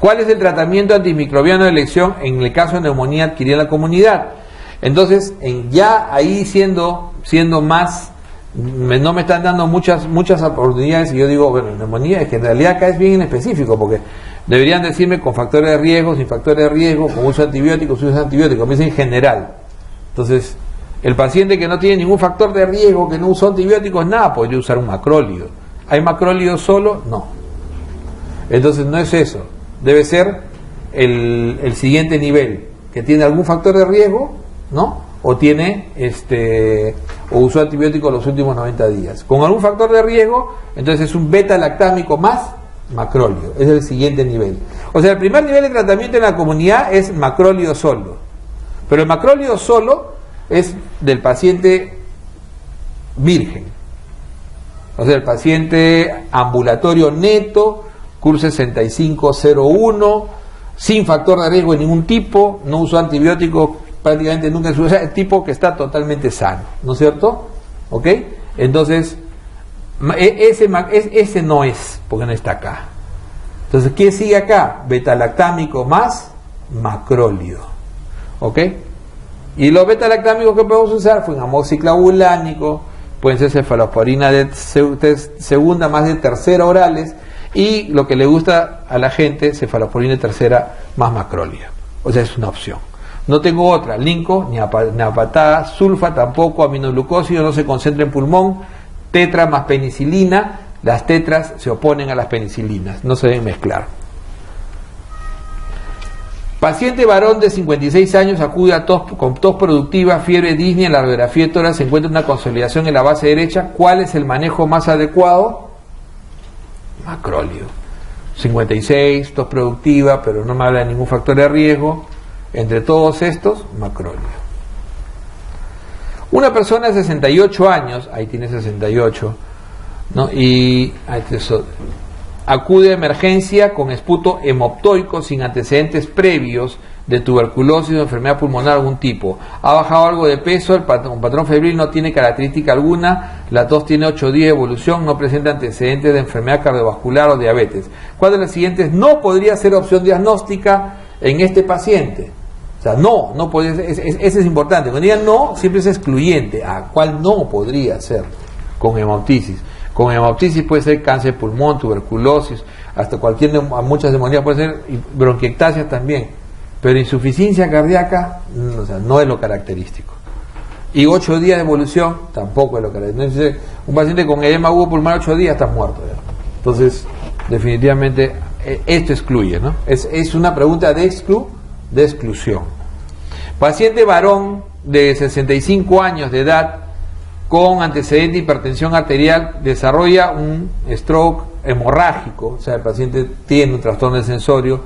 ¿Cuál es el tratamiento antimicrobiano de elección en el caso de neumonía adquirida en la comunidad? Entonces, ya ahí siendo más, no me están dando muchas oportunidades, y yo digo, bueno, neumonía es que en realidad acá es bien en específico, porque deberían decirme con factores de riesgo, sin factores de riesgo, con uso de antibióticos, sin uso de antibióticos, me dicen en general. Entonces, el paciente que no tiene ningún factor de riesgo, que no usó antibióticos, nada, podría usar un macrólido. ¿Hay macrólido solo? No. Entonces no es eso, debe ser el siguiente nivel, que tiene algún factor de riesgo, ¿no? O tiene o usó antibióticos los últimos 90 días. Con algún factor de riesgo, entonces es un beta-lactámico más macrólido, es el siguiente nivel. O sea, el primer nivel de tratamiento en la comunidad es macrólido solo, pero el macrólido solo es del paciente virgen, o sea, el paciente ambulatorio neto, CUR 6501, sin factor de riesgo de ningún tipo, no usó antibióticos prácticamente nunca, o sea, el tipo que está totalmente sano, ¿no es cierto? ¿Ok? Entonces, ese no es, porque no está acá. Entonces, ¿qué sigue acá? Beta-lactámico más macrólido. ¿Ok? Y los beta-lactámicos que podemos usar fue amoxiclavulánico, pueden ser cefalosporina de segunda más de tercera orales, y lo que le gusta a la gente, cefalosporina de tercera más macrólido. O sea, es una opción. No tengo otra, linco, ni apatá, sulfa tampoco, aminoglucósido no se concentra en pulmón, tetra más penicilina, las tetras se oponen a las penicilinas, no se deben mezclar. Paciente varón de 56 años acude a tos, con tos productiva, fiebre disnea, en la radiografía de tórax se encuentra una consolidación en la base derecha. ¿Cuál es el manejo más adecuado? Macrólido. 56, tos productiva, pero no me habla de ningún factor de riesgo. Entre todos estos, macrólido. Una persona de 68 años, ahí tiene 68, ¿no? Y acude a emergencia con esputo hemoptoico sin antecedentes previos de tuberculosis o enfermedad pulmonar de algún tipo. Ha bajado algo de peso, un patrón febril no tiene característica alguna, la tos tiene 8 días de evolución, no presenta antecedentes de enfermedad cardiovascular o diabetes. ¿Cuál de las siguientes no podría ser opción diagnóstica en este paciente? O sea, no podría ser, ese es importante. Cuando digan no, siempre es excluyente. ¿A cuál no podría ser? Con hemoptisis. Con hemoptisis puede ser cáncer de pulmón, tuberculosis, hasta muchas neumonías, puede ser bronquiectasias también. Pero insuficiencia cardíaca, o sea, no es lo característico. Y 8 días de evolución tampoco es lo característico. Un paciente con edema agudo pulmonar 8 días está muerto ya. Entonces, definitivamente, esto excluye, ¿no? Es una pregunta de exclusión. Paciente varón de 65 años de edad con antecedente de hipertensión arterial desarrolla un stroke hemorrágico, o sea, el paciente tiene un trastorno del sensorio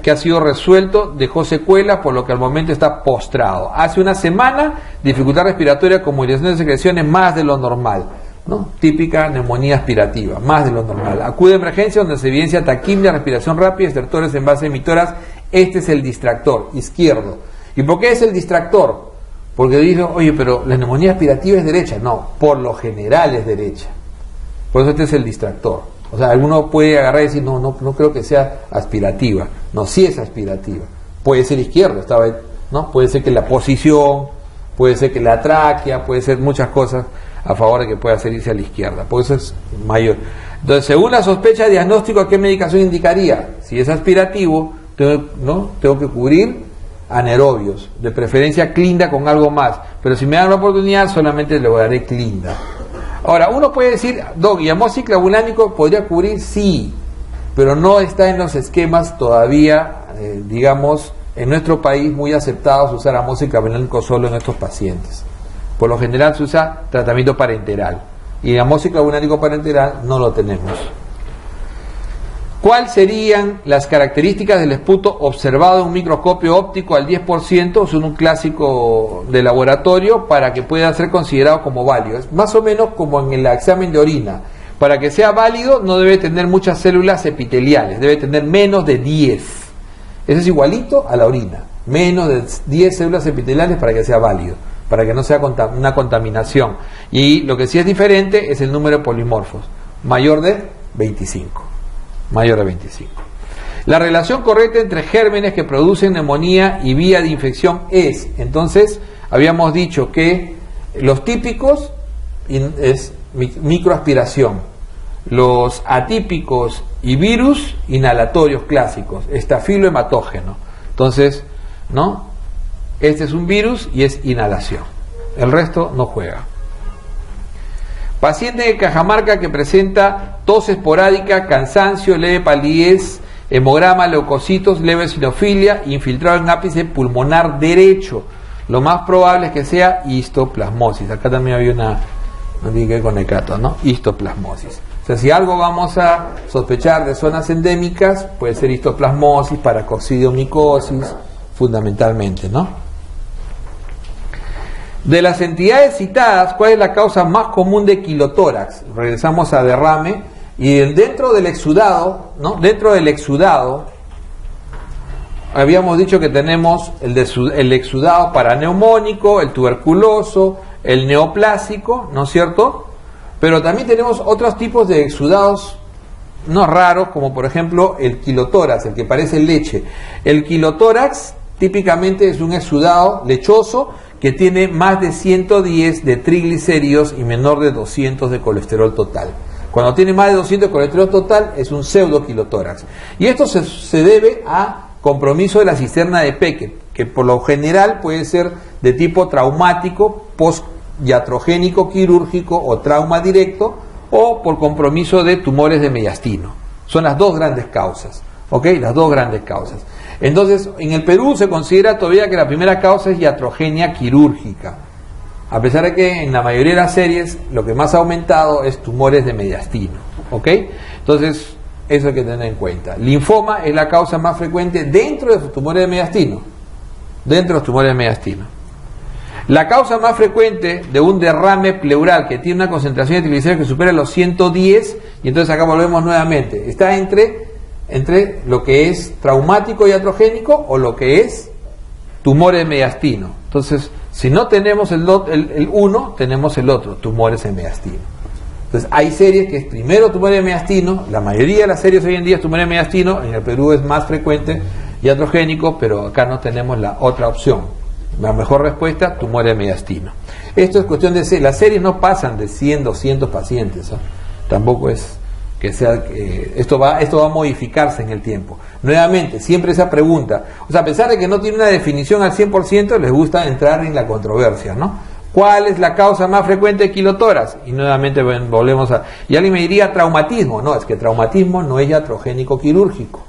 que ha sido resuelto, dejó secuelas, por lo que al momento está postrado. Hace una semana, dificultad respiratoria con movilización de secreciones más de lo normal, ¿no? Típica neumonía aspirativa, más de lo normal. Acude a emergencia donde se evidencia taquimia, respiración rápida, estertores en base emitoras. Este es el distractor izquierdo. ¿Y por qué es el distractor? Porque digo, oye, pero la neumonía aspirativa es derecha. No, por lo general es derecha. Por eso este es el distractor. O sea, alguno puede agarrar y decir, no creo que sea aspirativa. No, sí es aspirativa. Puede ser izquierda, ¿no? Puede ser que la posición, puede ser que la tráquea, puede ser muchas cosas a favor de que pueda irse a la izquierda. Por eso es mayor. Entonces, según la sospecha de diagnóstico, ¿qué medicación indicaría? Si es aspirativo, tengo que cubrir anaerobios, de preferencia Clinda con algo más, pero si me dan la oportunidad solamente le daré Clinda. Ahora, uno puede decir, Doc, ¿y amoxiclavulánico podría cubrir? Sí, pero no está en los esquemas todavía, digamos, en nuestro país muy aceptados usar amoxiclavulánico solo en estos pacientes. Por lo general se usa tratamiento parenteral, y amoxiclavulánico parenteral no lo tenemos. ¿Cuáles serían las características del esputo observado en un microscopio óptico al 10%? Son un clásico de laboratorio para que pueda ser considerado como válido. Es más o menos como en el examen de orina. Para que sea válido no debe tener muchas células epiteliales, debe tener menos de 10. Eso es igualito a la orina. Menos de 10 células epiteliales para que sea válido, para que no sea una contaminación. Y lo que sí es diferente es el número de polimorfos, mayor de 25. Mayor de 25. La relación correcta entre gérmenes que producen neumonía y vía de infección es, entonces, habíamos dicho que los típicos es microaspiración, los atípicos y virus inhalatorios clásicos, estafilo hematógeno. Entonces, ¿no? Este es un virus y es inhalación. El resto no juega. Paciente de Cajamarca que presenta tos esporádica, cansancio, leve palidez, hemograma, leucocitos, leve eosinofilia, infiltrado en ápice pulmonar derecho. Lo más probable es que sea histoplasmosis. Acá también había una, no dije con Hecato, ¿no? Histoplasmosis. O sea, si algo vamos a sospechar de zonas endémicas, puede ser histoplasmosis, paracoccidiomicosis, fundamentalmente, ¿no? De las entidades citadas, ¿cuál es la causa más común de quilotórax? Regresamos a derrame. Y dentro del exudado, ¿no? Dentro del exudado, habíamos dicho que tenemos el exudado paraneumónico, el tuberculoso, el neoplásico, ¿no es cierto? Pero también tenemos otros tipos de exudados no raros, como por ejemplo el quilotórax, el que parece leche. El quilotórax típicamente es un exudado lechoso que tiene más de 110 de triglicéridos y menor de 200 de colesterol total. Cuando tiene más de 200 de colesterol total es un pseudoquilotórax. Y esto se debe a compromiso de la cisterna de Beckett, que por lo general puede ser de tipo traumático, post-iatrogénico quirúrgico o trauma directo, o por compromiso de tumores de mediastino. Son las dos grandes causas, ¿ok? Las dos grandes causas. Entonces, en el Perú se considera todavía que la primera causa es iatrogenia quirúrgica, a pesar de que en la mayoría de las series lo que más ha aumentado es tumores de mediastino, ¿ok? Entonces, eso hay que tener en cuenta. Linfoma es la causa más frecuente dentro de los tumores de mediastino. Dentro de los tumores de mediastino. La causa más frecuente de un derrame pleural que tiene una concentración de triglicéridos que supera los 110, y entonces acá volvemos nuevamente, está entre lo que es traumático y iatrogénico o lo que es tumores de mediastino. Entonces, si no tenemos el uno, tenemos el otro, tumores de mediastino. Entonces, hay series que es primero tumores de mediastino, la mayoría de las series hoy en día es tumores de mediastino, en el Perú es más frecuente iatrogénico, pero acá no tenemos la otra opción. La mejor respuesta, tumores de mediastino. Esto es cuestión de las series no pasan de 100, 200 pacientes, ¿no? Tampoco es que sea esto va a modificarse en el tiempo. Nuevamente, siempre esa pregunta, o sea, a pesar de que no tiene una definición al 100%, les gusta entrar en la controversia, ¿no? ¿Cuál es la causa más frecuente de quilotórax? Y nuevamente volvemos a... Y alguien me diría traumatismo. No, es que traumatismo no es iatrogénico quirúrgico.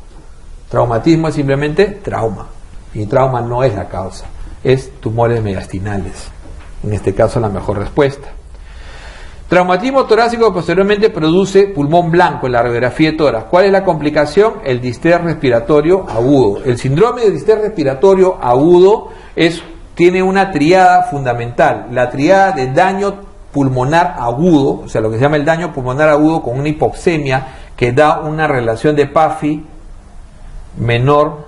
Traumatismo es simplemente trauma. Y trauma no es la causa. Es tumores mediastinales. En este caso la mejor respuesta. Traumatismo torácico que posteriormente produce pulmón blanco en la radiografía de tórax. ¿Cuál es la complicación? El distrés respiratorio agudo. El síndrome de distrés respiratorio agudo tiene una triada fundamental. La triada de daño pulmonar agudo, o sea, lo que se llama el daño pulmonar agudo con una hipoxemia que da una relación de PAFI menor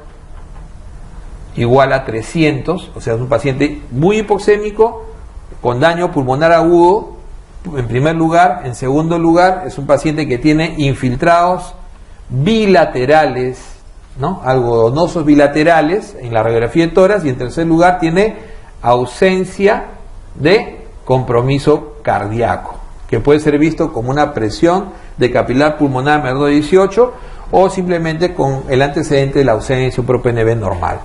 igual a 300, o sea, es un paciente muy hipoxémico con daño pulmonar agudo. En primer lugar. En segundo lugar, es un paciente que tiene infiltrados bilaterales, ¿no? Algodonosos bilaterales en la radiografía de tórax. Y en tercer lugar, tiene ausencia de compromiso cardíaco, que puede ser visto como una presión de capilar pulmonar menor de 18 o simplemente con el antecedente de la ausencia de un ProPNB normal.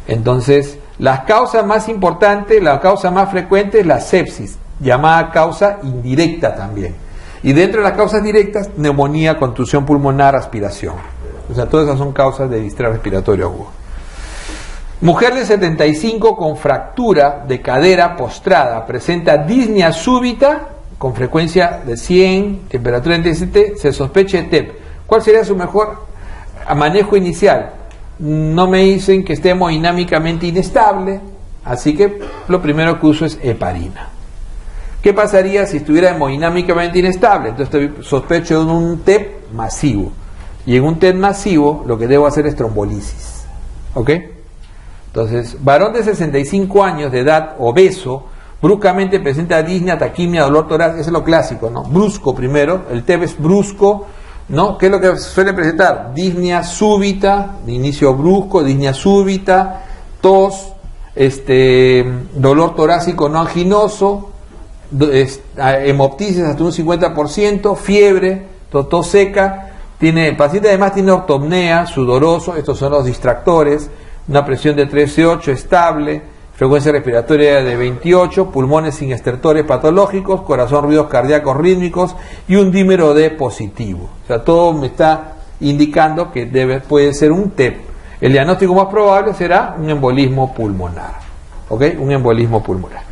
Entonces, las causas más importantes, la causa más frecuente es la sepsis, llamada causa indirecta también. Y dentro de las causas directas, neumonía, contusión pulmonar, aspiración. O sea, todas esas son causas de distrés respiratorio agudo. Mujer de 75 con fractura de cadera postrada, presenta disnea súbita con frecuencia de 100, temperatura de TST, se sospecha de TEP. ¿Cuál sería su mejor manejo inicial? No me dicen que esté hemodinámicamente inestable, así que lo primero que uso es heparina. ¿Qué pasaría si estuviera hemodinámicamente inestable? Entonces sospecho de un TEP masivo. Y en un TEP masivo lo que debo hacer es trombolisis. ¿Ok? Entonces, varón de 65 años de edad, obeso, bruscamente presenta disnea, taquimia, dolor torácico, eso es lo clásico, ¿no? Brusco primero, el TEP es brusco, ¿no? ¿Qué es lo que suele presentar? Disnea súbita, de inicio brusco, disnea súbita, tos, dolor torácico no anginoso, hemoptisis hasta un 50%, fiebre, tos seca. El paciente además tiene ortopnea, sudoroso, estos son los distractores, una presión de 13,8 estable, frecuencia respiratoria de 28, pulmones sin estertores patológicos, corazón, ruidos cardíacos rítmicos y un dímero D positivo. O sea, todo me está indicando que puede ser un TEP. El diagnóstico más probable será un embolismo pulmonar. ¿Ok? Un embolismo pulmonar.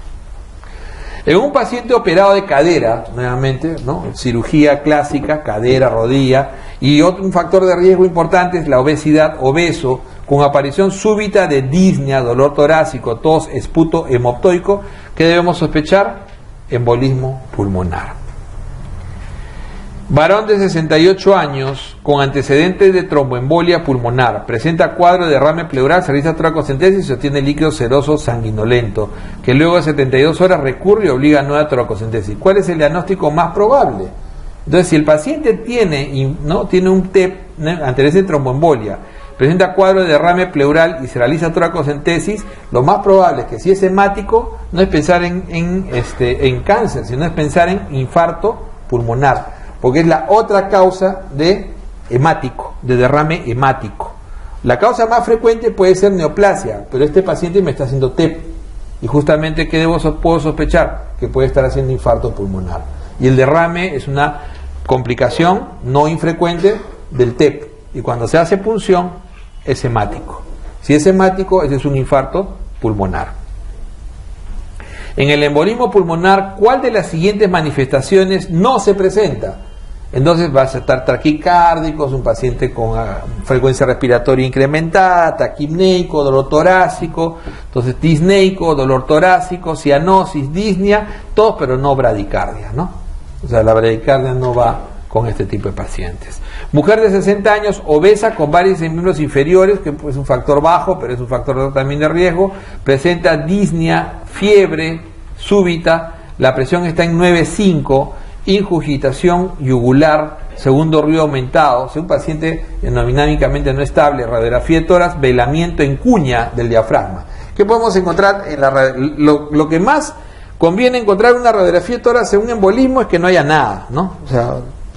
En un paciente operado de cadera, nuevamente, ¿no? Cirugía clásica, cadera, rodilla, y un factor de riesgo importante es la obesidad, obeso, con aparición súbita de disnea, dolor torácico, tos, esputo hemoptoico, ¿qué debemos sospechar? Embolismo pulmonar. Varón de 68 años con antecedentes de tromboembolia pulmonar, presenta cuadro de derrame pleural, se realiza toracocentesis y sostiene líquido seroso sanguinolento, que luego de 72 horas recurre y obliga a nueva toracocentesis. ¿Cuál es el diagnóstico más probable? Entonces, si el paciente tiene un TEP, antecedente de tromboembolia, presenta cuadro de derrame pleural y se realiza toracocentesis, lo más probable es que si es hemático, no es pensar en cáncer, sino es pensar en infarto pulmonar, porque es la otra causa de hemático, de derrame hemático. La causa más frecuente puede ser neoplasia, pero este paciente me está haciendo TEP, y justamente ¿qué puedo sospechar? Que puede estar haciendo infarto pulmonar. Y el derrame es una complicación no infrecuente del TEP, y cuando se hace punción es hemático. Si es hemático, ese es un infarto pulmonar. En el embolismo pulmonar, ¿cuál de las siguientes manifestaciones no se presenta? Entonces vas a estar taquicárdicos, un paciente con frecuencia respiratoria incrementada, taquipneico, dolor torácico, entonces disneico, dolor torácico, cianosis, disnea, todos, pero no bradicardia, ¿no? O sea, la bradicardia no va con este tipo de pacientes. Mujer de 60 años, obesa con varices en miembros inferiores, que es un factor bajo, pero es un factor también de riesgo, presenta disnea, fiebre súbita, la presión está en 9,5, ingurgitación yugular, segundo ruido aumentado, si un paciente hemodinámicamente no estable, radiografía de tórax, velamiento en cuña del diafragma. ¿Qué podemos encontrar en lo que más conviene encontrar en una radiografía de tórax en un embolismo es que no haya nada, ¿no? O sea,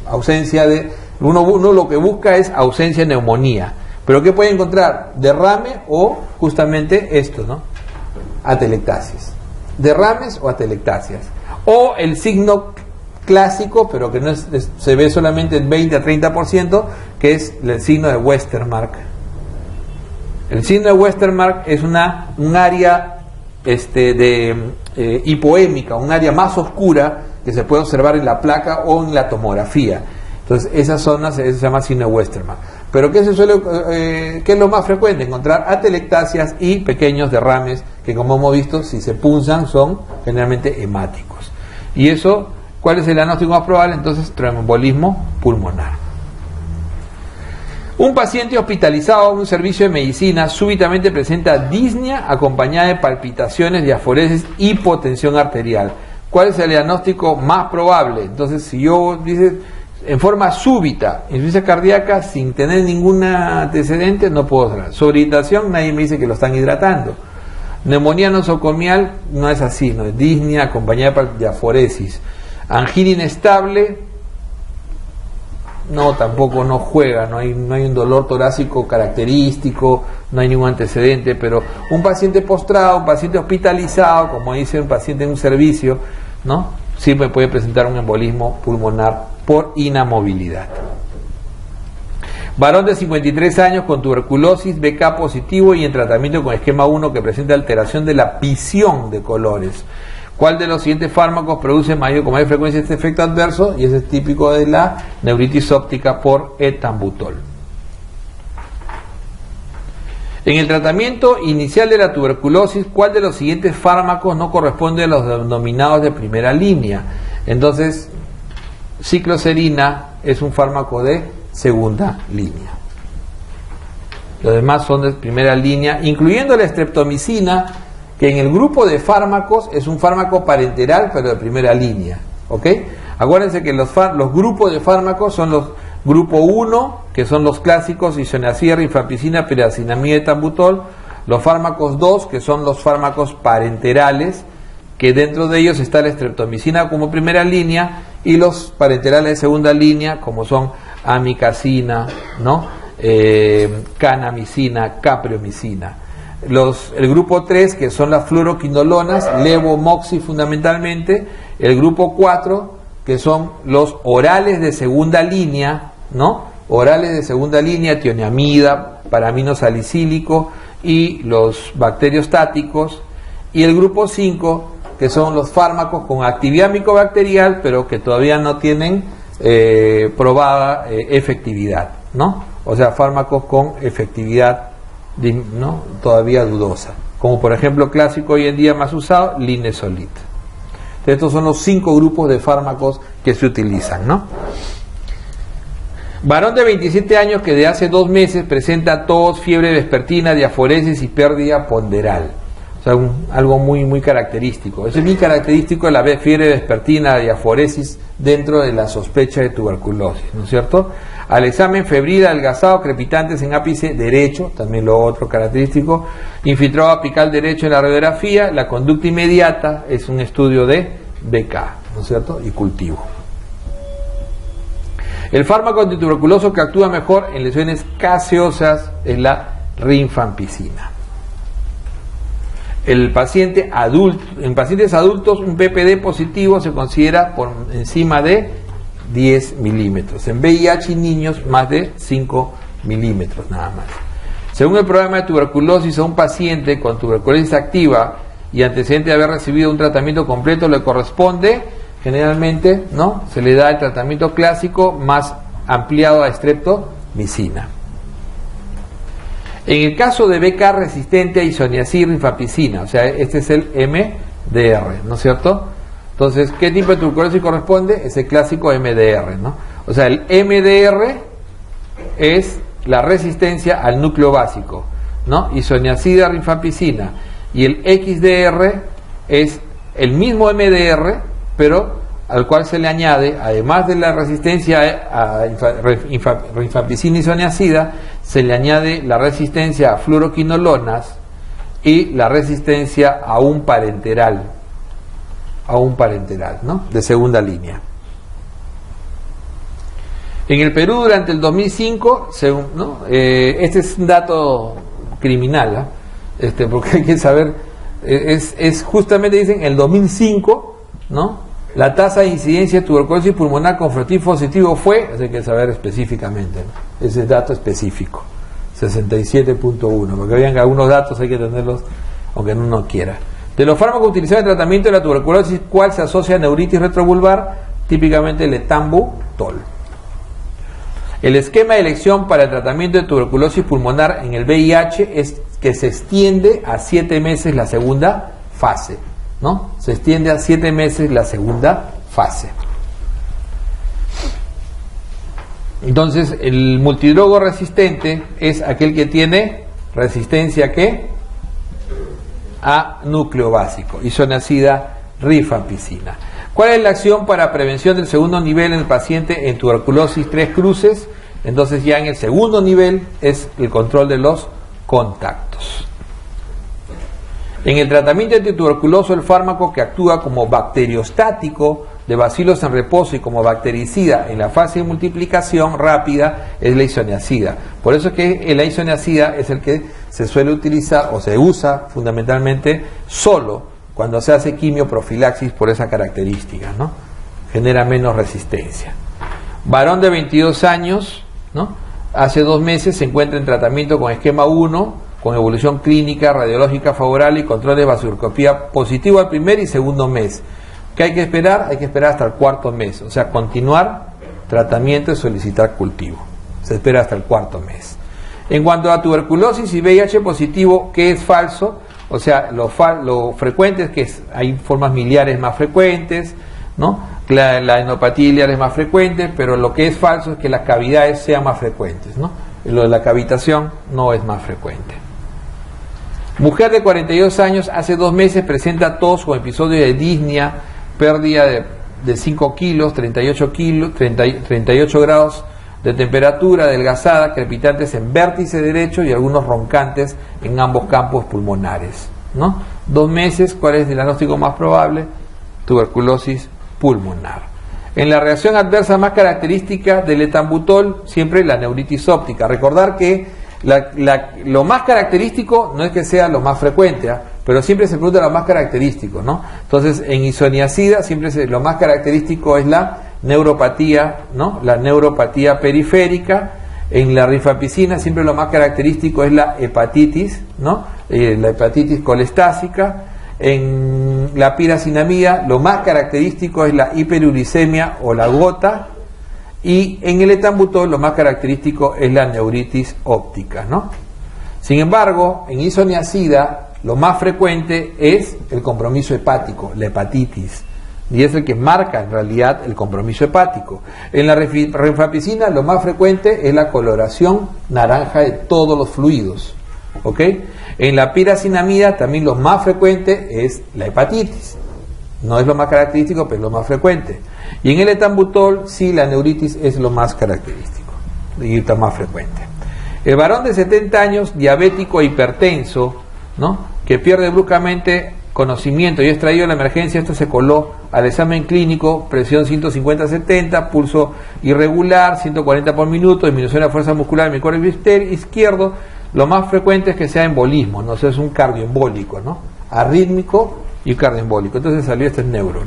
ausencia de uno lo que busca es ausencia de neumonía, pero ¿qué puede encontrar? Derrame o justamente esto, ¿no? Atelectasias, derrames o atelectasias, o el signo clásico, pero que no se ve solamente el 20 a 30%, que es el signo de Westermarck. El signo de Westermarck es un área hipoémica, un área más oscura que se puede observar en la placa o en la tomografía. Entonces, esas zonas se llama signo de Westermarck. Pero ¿qué es lo más frecuente? Encontrar atelectasias y pequeños derrames que, como hemos visto, si se punzan son generalmente hemáticos. Y eso, ¿cuál es el diagnóstico más probable? Entonces, tromboembolismo pulmonar. Un paciente hospitalizado en un servicio de medicina súbitamente presenta disnea acompañada de palpitaciones, diaforesis, hipotensión arterial. ¿Cuál es el diagnóstico más probable? Entonces, si yo dice en forma súbita, insuficiencia cardíaca sin tener ningún antecedente, no puedo hablar. Sobrehidratación, nadie me dice que lo están hidratando. Neumonía nosocomial no es así, no es disnea acompañada de diaforesis. Angina inestable, no, tampoco no juega, no hay un dolor torácico característico, no hay ningún antecedente, pero un paciente postrado, un paciente hospitalizado, como dice un paciente en un servicio, ¿no? Sí me puede presentar un embolismo pulmonar por inamovilidad. Varón de 53 años con tuberculosis, BK positivo y en tratamiento con esquema 1 que presenta alteración de la visión de colores. ¿Cuál de los siguientes fármacos produce con mayor frecuencia este efecto adverso? Y ese es típico de la neuritis óptica por etambutol. En el tratamiento inicial de la tuberculosis, ¿cuál de los siguientes fármacos no corresponde a los denominados de primera línea? Entonces, cicloserina es un fármaco de segunda línea. Los demás son de primera línea, incluyendo la streptomicina, que en el grupo de fármacos es un fármaco parenteral, pero de primera línea. ¿Ok? Acuérdense que los grupos de fármacos son Grupo 1, que son los clásicos, isoniazida, rifampicina, pirazinamida y tambutol. Los fármacos 2, que son los fármacos parenterales, que dentro de ellos está la streptomicina como primera línea, y los parenterales de segunda línea, como son amikacina, ¿no? Kanamicina, capreomicina. El grupo 3, que son las fluoroquinolonas, levomoxi fundamentalmente. El grupo 4, que son los orales de segunda línea, ¿no? Orales de segunda línea, tioniamida, paramino salicílico y los bacteriostáticos. Y el grupo 5, que son los fármacos con actividad micobacterial, pero que todavía no tienen probada efectividad, ¿no? O sea, fármacos con efectividad, ¿no?, todavía dudosa, como por ejemplo clásico hoy en día más usado, linezolid. Estos son los 5 grupos de fármacos que se utilizan, ¿no? Varón de 27 años que de hace 2 meses presenta tos, fiebre vespertina, diaforesis y pérdida ponderal. O sea, algo muy característico. Eso es muy característico de la fiebre vespertina, diaforesis, dentro de la sospecha de tuberculosis, ¿no es cierto? Al examen febril, adelgazado, crepitantes en ápice derecho, también lo otro característico, infiltrado apical derecho en la radiografía. La conducta inmediata es un estudio de BK, ¿no es cierto?, y cultivo. El fármaco antituberculoso que actúa mejor en lesiones gaseosas es la rifampicina. En pacientes adultos, un PPD positivo se considera por encima de 10 milímetros. En VIH y niños, más de 5 milímetros nada más. Según el programa de tuberculosis, a un paciente con tuberculosis activa y antecedente de haber recibido un tratamiento completo le corresponde, generalmente, ¿no?, se le da el tratamiento clásico más ampliado a streptomicina. En el caso de BK resistente a isoniazid rifampicina, o sea, este es el MDR, ¿no es cierto? Entonces, ¿qué tipo de tuberculosis corresponde? Es el clásico MDR, ¿no? O sea, el MDR es la resistencia al núcleo básico, ¿no? Isoniazida rifampicina. Y el XDR es el mismo MDR, pero al cual se le añade, además de la resistencia a rifampicina isoniazida, se le añade la resistencia a fluoroquinolonas y la resistencia a un parenteral, ¿no?, de segunda línea. En el Perú, durante el 2005, ¿no?, este es un dato criminal, ¿eh? Porque hay que saber, es justamente, dicen, el 2005, ¿no?, la tasa de incidencia de tuberculosis pulmonar con frotín positivo fue, hay que saber específicamente, ¿no?, ese dato específico, 67.1, porque habían algunos datos, hay que tenerlos aunque uno quiera. De los fármacos utilizados en tratamiento de la tuberculosis, ¿cuál se asocia a neuritis retrovulvar? Típicamente el etambutol. El esquema de elección para el tratamiento de tuberculosis pulmonar en el VIH es que se extiende a 7 meses la segunda fase, ¿no? Se extiende a 7 meses la segunda fase. Entonces, el multidrogo resistente es aquel que tiene resistencia ¿a qué? A núcleo básico, isoniazida rifampicina. ¿Cuál es la acción para prevención del segundo nivel en el paciente en tuberculosis 3 cruces? Entonces, ya en el segundo nivel es el control de los contactos. En el tratamiento antituberculoso, el fármaco que actúa como bacteriostático de bacilos en reposo y como bactericida en la fase de multiplicación rápida es la isoniazida. Por eso es que la isoniazida es el que se suele utilizar o se usa fundamentalmente solo cuando se hace quimioprofilaxis por esa característica, ¿no? Genera menos resistencia. Varón de 22 años, ¿no?, hace 2 meses se encuentra en tratamiento con esquema 1, con evolución clínica, radiológica favorable y control de vasculoscopía positivo al primer y segundo mes. ¿Qué hay que esperar? Hay que esperar hasta el 4.º mes, o sea, continuar tratamiento y solicitar cultivo. Se espera hasta el 4.º mes. En cuanto a tuberculosis y VIH positivo, ¿qué es falso? O sea, lo frecuente es que hay formas miliares más frecuentes, ¿no? La enopatía iliar es más frecuente, pero lo que es falso es que las cavidades sean más frecuentes, ¿no? Lo de la cavitación no es más frecuente. Mujer de 42 años, hace 2 meses presenta tos con episodio de disnea, pérdida de 5 kilos, 38 grados de temperatura, adelgazada, crepitantes en vértice derecho y algunos roncantes en ambos campos pulmonares, ¿no? 2 meses, ¿cuál es el diagnóstico más probable? Tuberculosis pulmonar. En la reacción adversa más característica del etambutol, siempre la neuritis óptica. Recordar que lo más característico no es que sea lo más frecuente, pero siempre se pregunta lo más característico, ¿no? Entonces, en isoniazida siempre lo más característico es la neuropatía, ¿no? La neuropatía periférica. En la rifampicina siempre lo más característico es la hepatitis, ¿no? La hepatitis colestásica. En la piracinamida lo más característico es la hiperuricemia o la gota. Y en el etambutol lo más característico es la neuritis óptica, ¿no? Sin embargo, en isoniazida lo más frecuente es el compromiso hepático, la hepatitis, y es el que marca en realidad el compromiso hepático. En la rifampicina lo más frecuente es la coloración naranja de todos los fluidos, ¿ok? En la piracinamida también lo más frecuente es la hepatitis. No es lo más característico, pero es lo más frecuente. Y en el etambutol, sí, la neuritis es lo más característico y lo más frecuente. El varón de 70 años, diabético e hipertenso, ¿no? Que pierde bruscamente conocimiento y es traído a la emergencia, esto se coló al examen clínico, presión 150/70, pulso irregular, 140 por minuto, disminución de la fuerza muscular en mi cuerpo izquierdo. Lo más frecuente es que sea embolismo, no sé, es un cardioembólico, ¿no? Arrítmico y cardioembólico. Entonces salió este neuro.